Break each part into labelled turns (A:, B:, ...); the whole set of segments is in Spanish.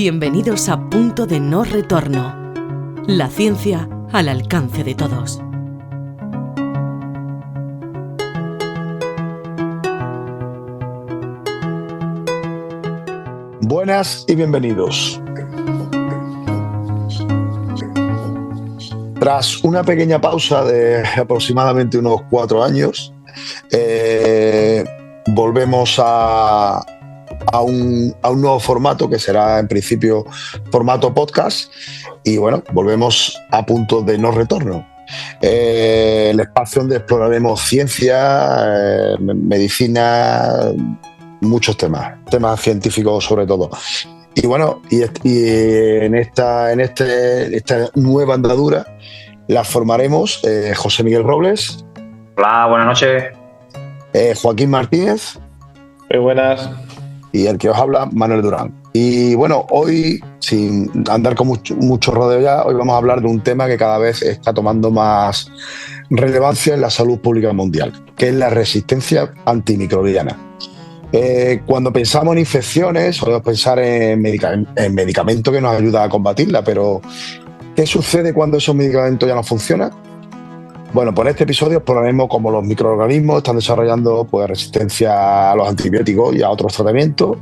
A: Bienvenidos a Punto de No Retorno. La ciencia al alcance de todos.
B: Buenas y bienvenidos. Tras una pequeña pausa de aproximadamente unos 4 años, volvemos a un nuevo formato que será en principio formato podcast y bueno, volvemos a Punto de No Retorno. El espacio donde exploraremos ciencia, medicina, muchos temas científicos sobre todo. Y bueno, y en esta nueva andadura la formaremos José Miguel Robles.
C: Hola, buenas noches.
B: Joaquín Martínez.
D: Muy buenas.
B: Y el que os habla, Manuel Durán. Y bueno, hoy, sin andar con mucho rodeo ya, hoy vamos a hablar de un tema que cada vez está tomando más relevancia en la salud pública mundial, que es la resistencia antimicrobiana. Cuando pensamos en infecciones, solemos pensar en medicamentos que nos ayudan a combatirla, pero ¿qué sucede cuando esos medicamentos ya no funcionan? Bueno, pues en este episodio exploraremos cómo los microorganismos están desarrollando resistencia a los antibióticos y a otros tratamientos,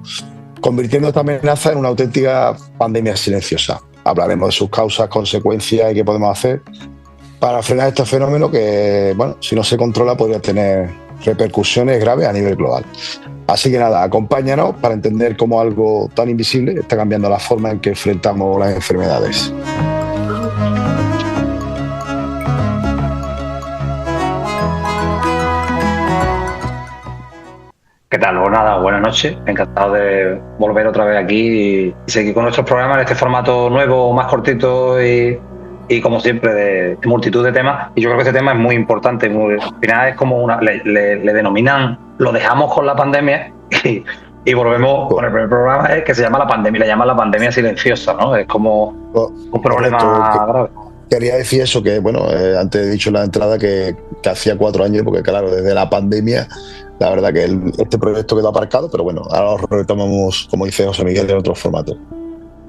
B: convirtiendo esta amenaza en una auténtica pandemia silenciosa. Hablaremos de sus causas, consecuencias y qué podemos hacer para frenar este fenómeno que, bueno, si no se controla podría tener repercusiones graves a nivel global. Así que nada, acompáñanos para entender cómo algo tan invisible está cambiando la forma en que enfrentamos las enfermedades.
C: ¿Qué tal? Pues nada, buenas noches. Encantado de volver otra vez aquí y seguir con nuestros programas en este formato nuevo, más cortito y como siempre, de multitud de temas. Y yo creo que este tema es muy importante. Al final es como le denominan, lo dejamos con la pandemia y volvemos con el primer programa que se llama la pandemia, le llaman la pandemia silenciosa, ¿no? Es como un problema grave.
B: Quería decir eso, que bueno, antes he dicho en la entrada que hacía 4 años, porque claro, desde la pandemia, la verdad que este proyecto quedó aparcado, pero bueno, ahora lo retomamos, como dice José Miguel, en otro formato.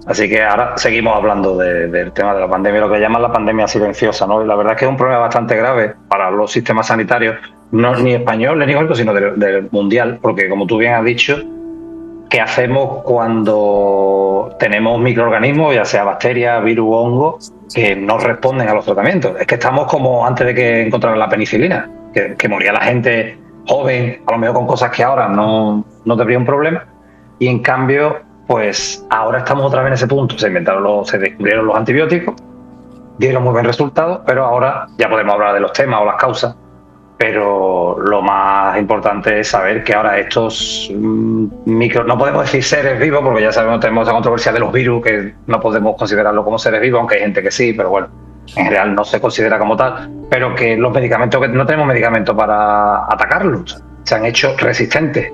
C: Así que ahora seguimos hablando del tema de la pandemia, lo que llaman la pandemia silenciosa, ¿no? Y la verdad es que es un problema bastante grave para los sistemas sanitarios, no ni español ni único, sino del mundial, porque como tú bien has dicho, ¿qué hacemos cuando tenemos microorganismos, ya sea bacterias, virus o hongos, que no responden a los tratamientos? Es que estamos como antes de que encontraran la penicilina, que moría la gente joven, a lo mejor con cosas que ahora no tendría un problema, y en cambio, pues ahora estamos otra vez en ese punto. Se descubrieron los antibióticos, dieron muy buen resultado, pero ahora ya podemos hablar de los temas o las causas, pero lo más importante es saber que ahora estos no podemos decir seres vivos, porque ya sabemos, tenemos esa controversia de los virus, que no podemos considerarlo como seres vivos, aunque hay gente que sí, pero bueno, en general no se considera como tal, pero que los medicamentos, que no tenemos medicamentos para atacarlos, se han hecho resistentes.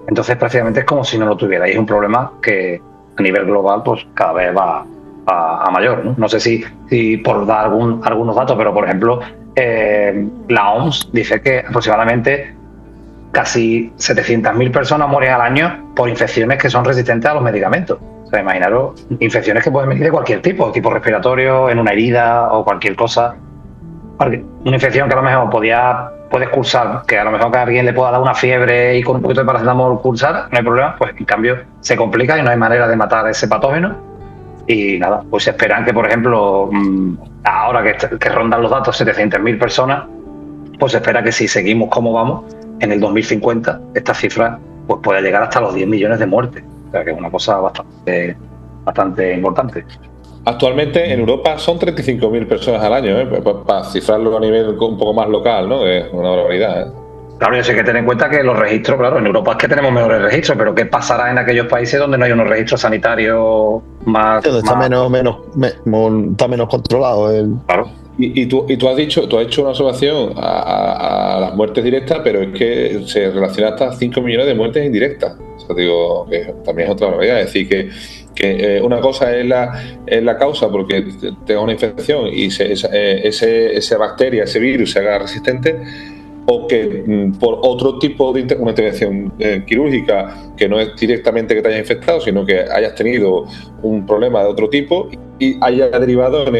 C: Entonces prácticamente es como si no lo tuviera, y es un problema que a nivel global pues cada vez va a mayor, ¿no? No sé si por dar algunos datos, pero por ejemplo la OMS dice que aproximadamente casi 700.000 personas mueren al año por infecciones que son resistentes a los medicamentos. O sea, imaginaros infecciones que pueden venir de cualquier tipo respiratorio, en una herida o cualquier cosa. Una infección que a lo mejor puedes cursar, que a lo mejor que a alguien le pueda dar una fiebre y con un poquito de paracetamol cursar, no hay problema, pues en cambio se complica y no hay manera de matar ese patógeno. Y nada, pues se esperan que, por ejemplo, ahora que rondan los datos 700.000 personas, pues se espera que si seguimos como vamos, en el 2050 esta cifra pues puede llegar hasta los 10 millones de muertes. O sea que es una cosa bastante importante.
D: Actualmente en Europa son 35.000 personas al año, para cifrarlo a nivel un poco más local, ¿no? Es una barbaridad,
C: Claro, yo sé que tener en cuenta que los registros, claro, en Europa es que tenemos mejores registros, pero ¿qué pasará en aquellos países donde no hay unos registros sanitarios más...
B: Está menos controlado.
C: Claro.
D: Y tú has hecho una observación a las muertes directas, pero es que se relaciona hasta 5 millones de muertes indirectas. O sea, digo, que también es otra barbaridad. Es decir, que una cosa es la causa porque tenga una infección y esa bacteria, ese virus se haga resistente, o que por otro tipo de una intervención quirúrgica que no es directamente que te hayas infectado, sino que hayas tenido un problema de otro tipo y haya derivado en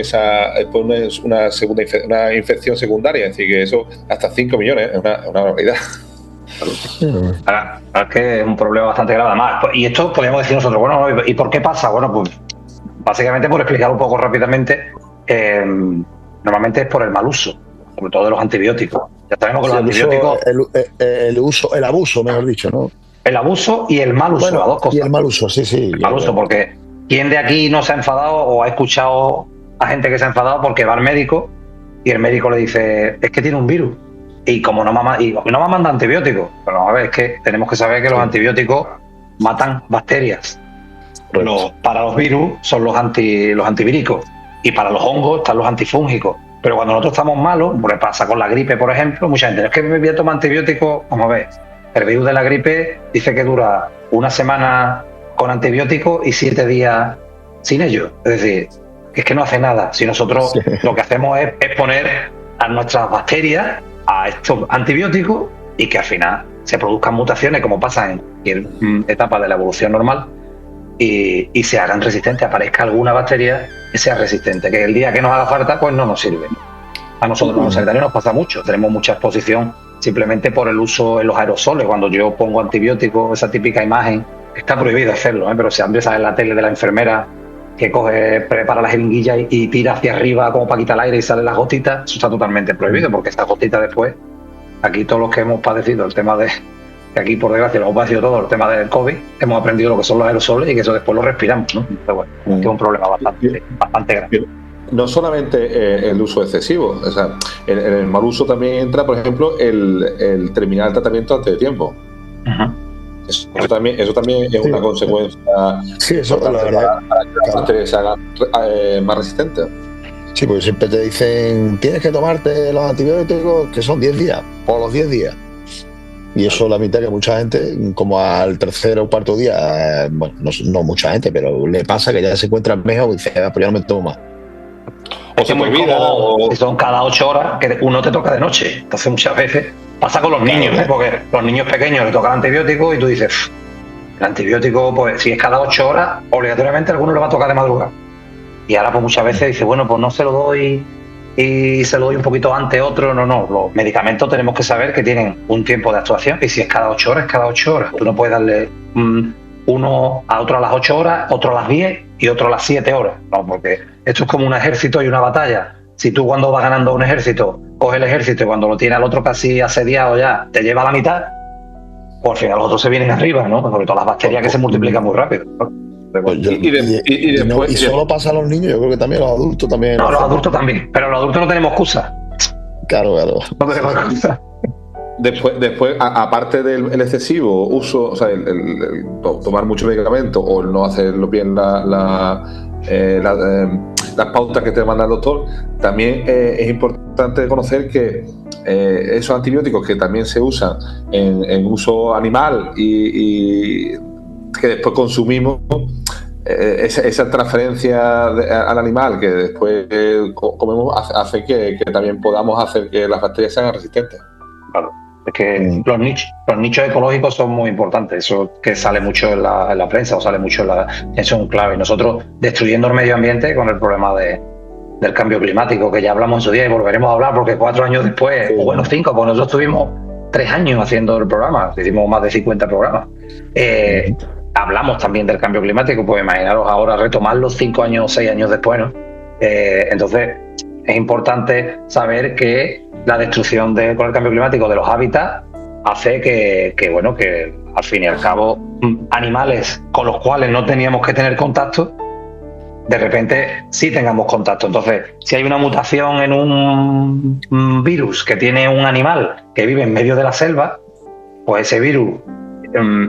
D: una infección secundaria. Es decir, que eso hasta 5 millones es una barbaridad.
C: Ahora, es que es un problema bastante grave además. Y esto podríamos decir nosotros, bueno, ¿y por qué pasa? Bueno, pues básicamente, por explicar un poco rápidamente, normalmente es por el mal uso, sobre todo de los antibióticos. Ya sabemos que los antibióticos...
B: El abuso, mejor dicho, ¿no?
C: El abuso y el mal uso,
B: Bueno,
C: las dos cosas.
B: y el mal uso, sí.
C: El mal uso, porque ¿quién de aquí no se ha enfadado o ha escuchado a gente que se ha enfadado porque va al médico y el médico le dice, es que tiene un virus? Y como no me manda antibióticos. Pero a ver, es que tenemos que saber que los antibióticos matan bacterias. Para los virus son los antivíricos y para los hongos están los antifúngicos. Pero cuando nosotros estamos malos, pues pasa con la gripe, por ejemplo, mucha gente, es que me voy a tomar antibióticos. Vamos a ver, el virus de la gripe dice que dura 1 semana con antibióticos y 7 días sin ellos. Es decir, es que no hace nada. Si nosotros lo que hacemos es poner a nuestras bacterias a estos antibióticos y que al final se produzcan mutaciones como pasa en cualquier etapa de la evolución normal y se hagan resistentes, aparezca alguna bacteria que sea resistente, que el día que nos haga falta pues no nos sirve. A nosotros los sanitarios nos pasa mucho, tenemos mucha exposición simplemente por el uso en los aerosoles. Cuando yo pongo antibióticos, esa típica imagen, está prohibido hacerlo, pero si siempre sale en la tele de la enfermera que prepara la jeringuilla y tira hacia arriba como para quitar el aire y salen las gotitas, eso está totalmente prohibido, porque estas gotitas después, aquí todos los que hemos padecido el tema de, que aquí por desgracia lo hemos padecido todo, el tema del COVID, hemos aprendido lo que son los aerosoles y que eso después lo respiramos, ¿no? Pero bueno, que es un problema bastante grande.
D: No solamente el uso excesivo, o sea, en el mal uso también entra, por ejemplo, el terminar el tratamiento antes de tiempo. Eso también es una consecuencia.
B: Sí, eso la verdad.
D: Para que las bacterias se hagan más resistentes.
B: Sí, porque siempre te dicen, tienes que tomarte los antibióticos que son 10 días, por los 10 días. Y eso la mitad que mucha gente, como al tercer o cuarto día, bueno, no mucha gente, pero le pasa que ya se encuentra mejor y dice, pues ya no me tomo más.
C: O se me olvida, que son cada 8 horas que uno te toca de noche. Entonces muchas veces pasa con los niños, porque los niños pequeños les toca el antibiótico y tú dices, el antibiótico, pues si es cada 8 horas, obligatoriamente a alguno le va a tocar de madrugada. Y ahora pues muchas veces dice, bueno, pues no se lo doy y se lo doy un poquito antes otro. No, los medicamentos tenemos que saber que tienen un tiempo de actuación y si es cada 8 horas, es cada 8 horas. Tú no puedes darle uno a otro a las 8 horas, otro a las 10 y otro a las 7 horas. No, porque esto es como un ejército y una batalla. Si tú cuando vas ganando un ejército, coges el ejército y cuando lo tiene al otro casi asediado ya, te lleva a la mitad, pues al final los otros se vienen arriba, ¿no? Sobre todo las bacterias que se multiplican muy rápido, ¿no?
B: Y solo pasa a los niños, yo creo que también los adultos también.
C: No, los adultos también, pero los adultos no tenemos excusa.
B: Claro.
C: No tenemos excusa.
D: Después, aparte del excesivo uso, o sea, el tomar mucho medicamento o el no hacerlo bien las pautas que te manda el doctor, también es importante conocer que esos antibióticos que también se usan en uso animal y que después consumimos, esa transferencia al animal que después comemos hace que también podamos hacer que las bacterias sean resistentes.
C: Claro. Es que los nichos ecológicos son muy importantes, eso que sale mucho en la prensa o sale mucho eso es un clave. Y nosotros destruyendo el medio ambiente con el problema del cambio climático, que ya hablamos en su día y volveremos a hablar porque 4 años después, o bueno 5, pues nosotros tuvimos 3 años haciendo el programa, hicimos más de 50 programas. Hablamos también del cambio climático, pues imaginaros ahora retomarlo 5 años o 6 años después, ¿no? Entonces es importante saber que la destrucción con el cambio climático de los hábitats hace que al fin y al cabo animales con los cuales no teníamos que tener contacto, de repente sí tengamos contacto. Entonces, si hay una mutación en un virus que tiene un animal que vive en medio de la selva, pues ese virus,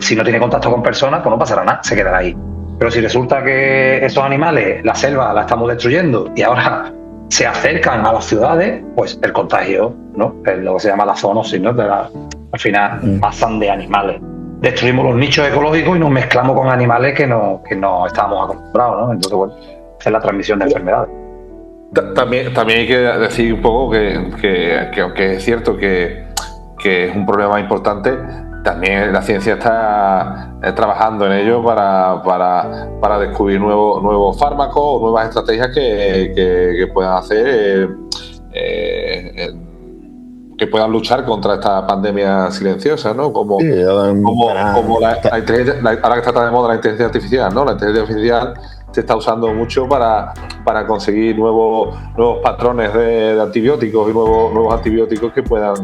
C: si no tiene contacto con personas, pues no pasará nada, se quedará ahí. Pero si resulta que esos animales, la selva la estamos destruyendo y ahora se acercan a las ciudades, pues el contagio, ¿no? Es lo que se llama la zoonosis, ¿no? Al final pasan de animales. Destruimos los nichos ecológicos y nos mezclamos con animales que no estábamos acostumbrados, ¿no? Entonces, bueno, es la transmisión de enfermedades.
D: También hay que decir un poco que aunque es cierto que que es un problema importante. También la ciencia está trabajando en ello para descubrir nuevos fármacos o nuevas estrategias que puedan hacer que puedan luchar contra esta pandemia silenciosa, ¿no? Como ahora que está de moda la inteligencia artificial, ¿no? La inteligencia artificial se está usando mucho para conseguir nuevos patrones de antibióticos y nuevos antibióticos que puedan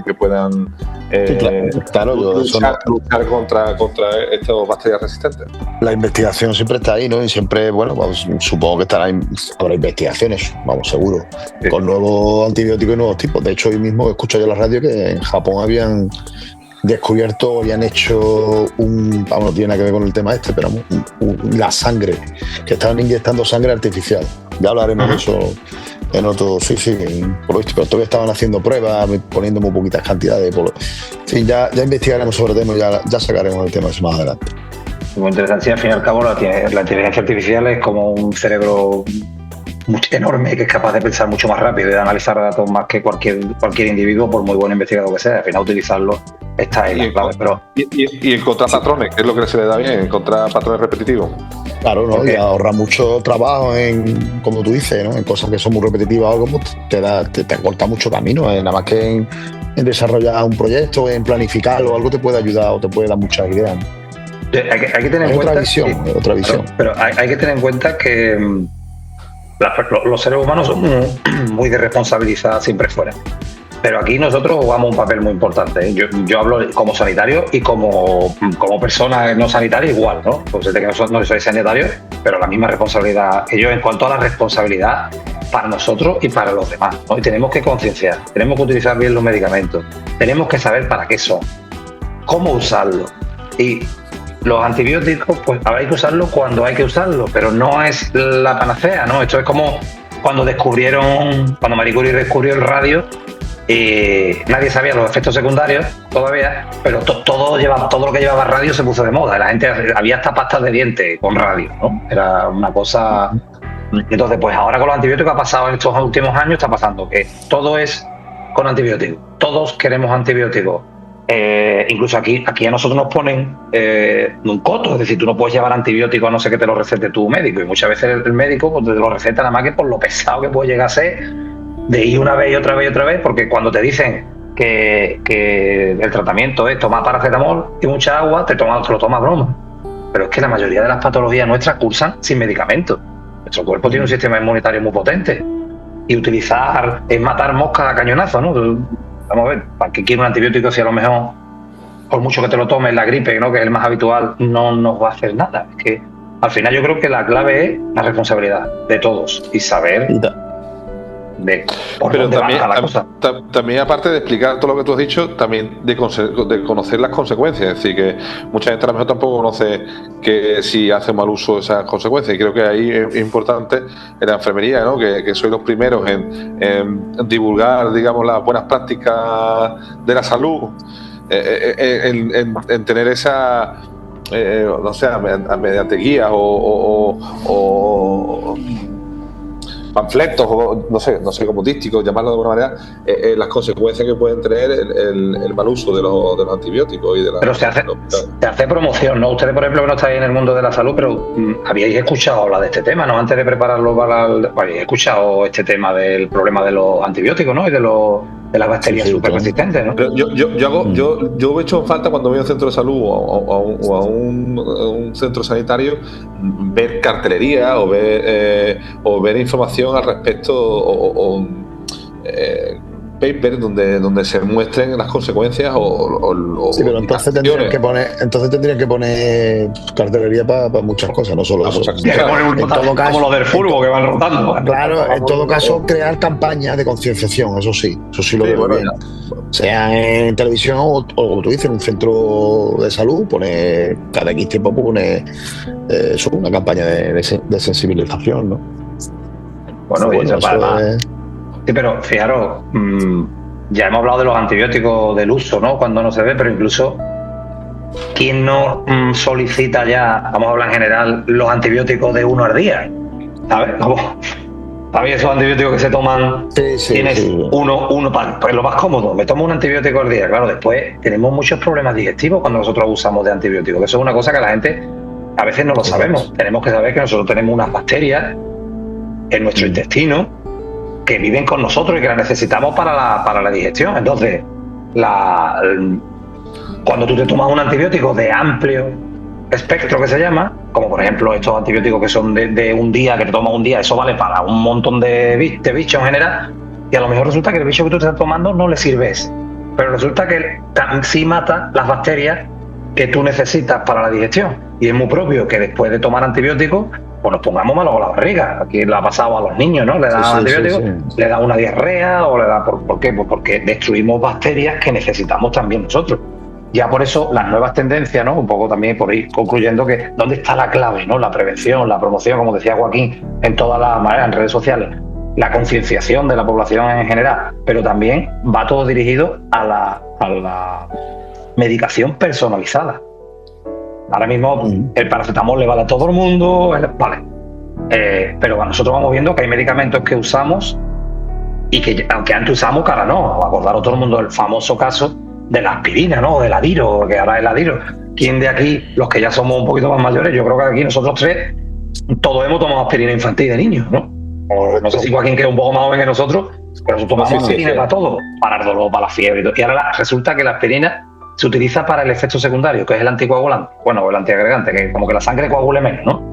D: luchar contra estas bacterias resistentes.
B: La investigación siempre está ahí, ¿no? Y siempre, bueno, pues, supongo que habrá investigaciones, vamos, seguro, sí, con nuevos antibióticos y nuevos tipos. De hecho, hoy mismo escucho yo en la radio que en Japón habían descubierto, habían hecho no tiene nada que ver con el tema pero la sangre, que estaban inyectando sangre artificial. Ya hablaremos de eso en otro, por lo visto, pero todavía estaban haciendo pruebas, poniendo muy poquitas cantidades. Sí, ya investigaremos sobre el tema y ya sacaremos el tema más adelante.
C: Muy interesante. Sí, al fin y al cabo la inteligencia artificial es como un cerebro enorme que es capaz de pensar mucho más rápido y de analizar datos más que cualquier individuo, por muy buen investigador que sea. Al final utilizarlo está en la clave.
D: Y encontrar patrones, que es lo que se le da bien, encontrar patrones repetitivos.
B: Claro, ¿no? Y ahorra mucho trabajo en, como tú dices, ¿no? En cosas que son muy repetitivas o algo, te acorta mucho camino, nada más que en desarrollar un proyecto, en planificarlo, algo te puede ayudar o te puede dar muchas ideas, ¿no?
C: Hay que tener en cuenta
B: otra visión.
C: Pero hay que tener en cuenta que los seres humanos son muy de responsabilidad siempre fuera. Pero aquí nosotros jugamos un papel muy importante. Yo hablo como sanitario y como persona no sanitaria igual, ¿no? Pues desde que no soy sanitario, pero la misma responsabilidad que yo en cuanto a la responsabilidad para nosotros y para los demás, ¿no? Y tenemos que concienciar, tenemos que utilizar bien los medicamentos, tenemos que saber para qué son, cómo usarlos. Y los antibióticos, pues habrá que usarlos cuando hay que usarlos, pero no es la panacea, ¿no? Esto es como cuando Marie Curie descubrió el radio. Nadie sabía los efectos secundarios todavía, pero todo lo que llevaba radio se puso de moda. La gente había hasta pastas de dientes con radio, ¿no? Era una cosa. Entonces, pues ahora con los antibióticos ha pasado en estos últimos años, está pasando que todo es con antibióticos. Todos queremos antibióticos. Incluso aquí a nosotros nos ponen un coto, es decir, tú no puedes llevar antibióticos a no ser que te lo recete tu médico, y muchas veces el médico pues, te lo receta nada más que por lo pesado que puede llegar a ser de ir una vez y otra vez y otra vez, porque cuando te dicen que el tratamiento es tomar paracetamol y mucha agua, te lo tomas broma. Pero es que la mayoría de las patologías nuestras cursan sin medicamentos. Nuestro cuerpo tiene un sistema inmunitario muy potente y es matar moscas a cañonazo, ¿no? Vamos a ver, ¿para qué quiere un antibiótico si a lo mejor, por mucho que te lo tomes, la gripe, ¿no? Que es el más habitual, no nos va a hacer nada? Es que al final yo creo que la clave es la responsabilidad de todos y saber
D: pero también aparte de explicar todo lo que tú has dicho, también de conocer las consecuencias. Es decir, que mucha gente a lo mejor tampoco conoce que si hace mal uso de esas consecuencias, y creo que ahí es importante en la enfermería, ¿no? Que sois los primeros en divulgar, digamos, las buenas prácticas de la salud, en tener esa no sé, mediante guías o panfletos o no sé cómo dísticos, llamarlo de alguna manera, las consecuencias que pueden tener el mal uso de los antibióticos y de la.
C: Pero se hace promoción, ¿no? Ustedes, por ejemplo, que no estáis en el mundo de la salud, pero habíais escuchado hablar de este tema, ¿no? Antes de prepararlo habéis escuchado este tema del problema de los antibióticos, ¿no? Y de las bacterias súper resistentes, ¿no?
D: Pero yo he hecho falta cuando voy a un centro de salud o a un centro sanitario ver cartelería o ver información al respecto o papers donde se muestren las consecuencias
B: sí, pero entonces tendrían que poner cartelería para muchas cosas, no solo eso.
C: En todo caso, como lo del fútbol que van rotando.
B: Claro, en todo caso crear campañas de concienciación, eso sí lo veo bien. Sea en televisión o como tú dices, en un centro de salud, pone cada X tiempo una campaña de sensibilización, ¿no?
C: Bueno, eso sí, pero fijaros, ya hemos hablado de los antibióticos, del uso, ¿no? Cuando no se ve, pero incluso ¿quién no solicita ya, vamos a hablar en general, los antibióticos de 1 al día? ¿Sabes? También esos antibióticos que se toman, tienes uno pues lo más cómodo, me tomo un antibiótico al día. Claro, después tenemos muchos problemas digestivos cuando nosotros abusamos de antibióticos. Eso es una cosa que la gente a veces no lo sabemos. Tenemos que saber que nosotros tenemos unas bacterias en nuestro intestino que viven con nosotros y que las necesitamos para la digestión. Entonces, cuando tú te tomas un antibiótico de amplio espectro, que se llama, como por ejemplo estos antibióticos que son de un día, que te tomas un día, eso vale para un montón de bichos en general, y a lo mejor resulta que el bicho que tú estás tomando no le sirve ese, pero resulta que sí mata las bacterias que tú necesitas para la digestión, y es muy propio que después de tomar antibióticos pues nos pongamos malos con la barriga. Aquí le ha pasado a los niños, ¿no? Le dan antibióticos, le da una diarrea o le da... ¿Por qué? Pues porque destruimos bacterias que necesitamos también nosotros. Ya por eso las nuevas tendencias, ¿no? Un poco también por ir concluyendo que dónde está la clave, ¿no? La prevención, la promoción, como decía Joaquín, en todas las maneras, en redes sociales, la concienciación de la población en general, pero también va todo dirigido a la medicación personalizada. Ahora mismo el paracetamol le vale a todo el mundo, vale. Pero nosotros vamos viendo que hay medicamentos que usamos y que aunque antes usamos, que ahora no. Acordaros todo el mundo del famoso caso de la aspirina, ¿no? Del Adiro, que ahora es el Adiro. ¿Quién de aquí, los que ya somos un poquito más mayores, yo creo que aquí nosotros tres, todos hemos tomado aspirina infantil de niños, ¿no? O no sé si Joaquín, que es un poco más joven que nosotros, pero nosotros tomamos aspirina para todo, para el dolor, para la fiebre y todo. Y ahora resulta que la aspirina se utiliza para el efecto secundario, que es el anticoagulante, bueno, el antiagregante, que como que la sangre coagule menos, ¿no?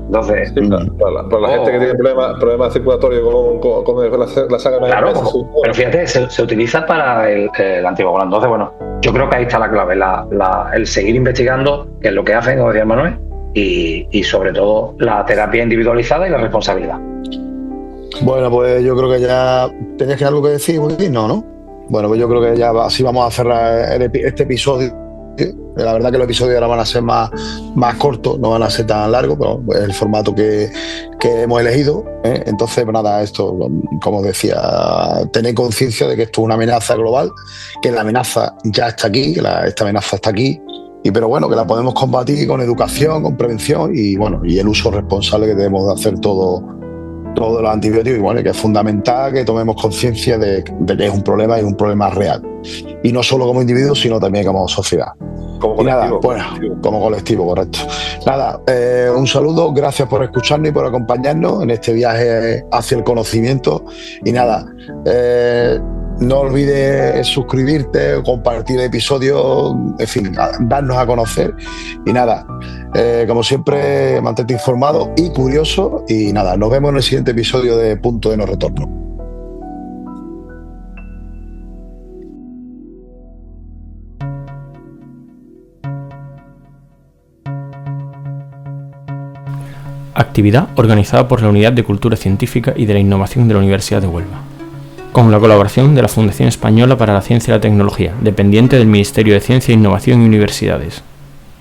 C: Entonces,
D: para la gente que tiene problemas circulatorios con la sangre,
C: claro, pero fíjate, se utiliza para el anticoagulante. Entonces, bueno, yo creo que ahí está la clave, el seguir investigando qué es lo que hacen, como decía Manuel, y sobre todo la terapia individualizada y la responsabilidad.
B: Bueno, pues yo creo que ya tenías algo que decir, ¿no? Bueno, pues yo creo que ya así vamos a cerrar este episodio. La verdad que los episodios ahora van a ser más cortos, no van a ser tan largos, pero es el formato que hemos elegido, ¿eh? Entonces, pues nada, esto, como decía, tener conciencia de que esto es una amenaza global, que la amenaza ya está aquí, esta amenaza está aquí, pero bueno, que la podemos combatir con educación, con prevención y bueno, y el uso responsable que debemos de hacer todos los antibióticos, y bueno, que es fundamental que tomemos conciencia de que es un problema y un problema real. Y no solo como individuos, sino también como sociedad.
D: Como colectivo.
B: Como colectivo, correcto. Nada, un saludo, gracias por escucharnos y por acompañarnos en este viaje hacia el conocimiento. Y nada, no olvides suscribirte, compartir el episodio, en fin, darnos a conocer. Y nada, como siempre, mantente informado y curioso. Y nada, nos vemos en el siguiente episodio de Punto de No Retorno.
E: Actividad organizada por la Unidad de Cultura Científica y de la Innovación de la Universidad de Huelva, con la colaboración de la Fundación Española para la Ciencia y la Tecnología, dependiente del Ministerio de Ciencia, Innovación y Universidades.